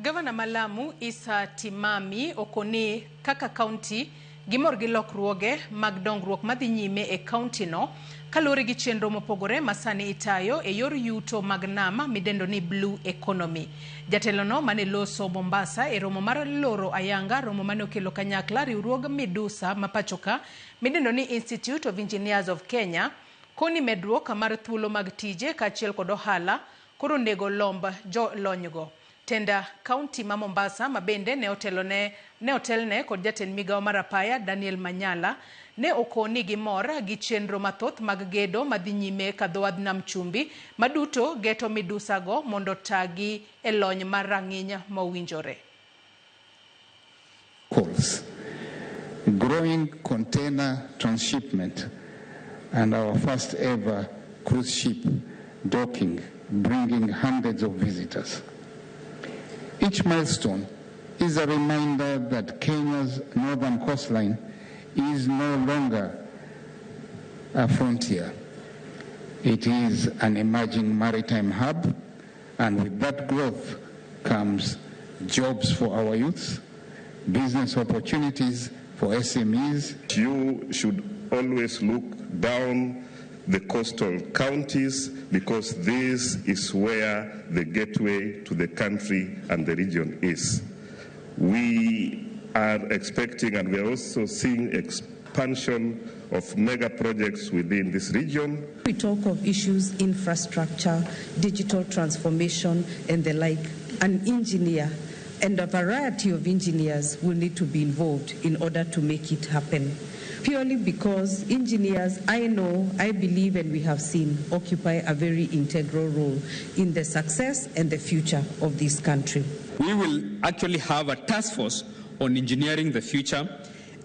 Gavana Malamu Isa Timami okoni kaka kaunti gimor gi lokruoge mag dongruok madhi nyime e kaunti no kalure gi chenro mopogore masani itayo e yor yuto mag nama midendo ni blue economy. Jatelo no mane loso Mombasa e romo mar loro ayanga, romo mane okelo kanyakla riwruog midusa mapachoka midendo ni Institute of Engineers of Kenya koni medruok mar thuolo mag tije kaachiel kod ohala koro nego lomb jo lonygo. Tenda kaunti ma Mombasa mabende ne otelne kod jatend migawo mar apaya Daniel Manyala ne okoni gi mor gi chenro mathoth mag gedo madhi nyime ka dho wadh nam Chumbi maduto geto midusa go mondo tagi e lony mar rang'iny mowinjore. Growing container transshipment and our first ever cruise ship docking, bringing hundreds of visitors. Each milestone is a reminder that Kenya's northern coastline is no longer a frontier. It is an emerging maritime hub, and with that growth comes jobs for our youth, business opportunities for SMEs. You should always look down the coastal counties because this is where the gateway to the country and the region is. We are expecting and we are also seeing expansion of mega projects within this region. We talk of issues, infrastructure, digital transformation and the like. An engineer and a variety of engineers will need to be involved in order to make it happen. Purely because engineers, I know, I believe, and we have seen, occupy a very integral role in the success and the future of this country. We will actually have a task force on engineering the future,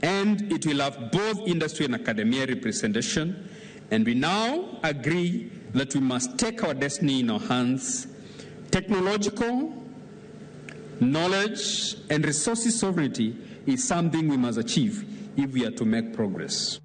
and it will have both industry and academia representation. And we now agree that we must take our destiny in our hands. Technological knowledge and resources sovereignty is something we must achieve if we are to make progress.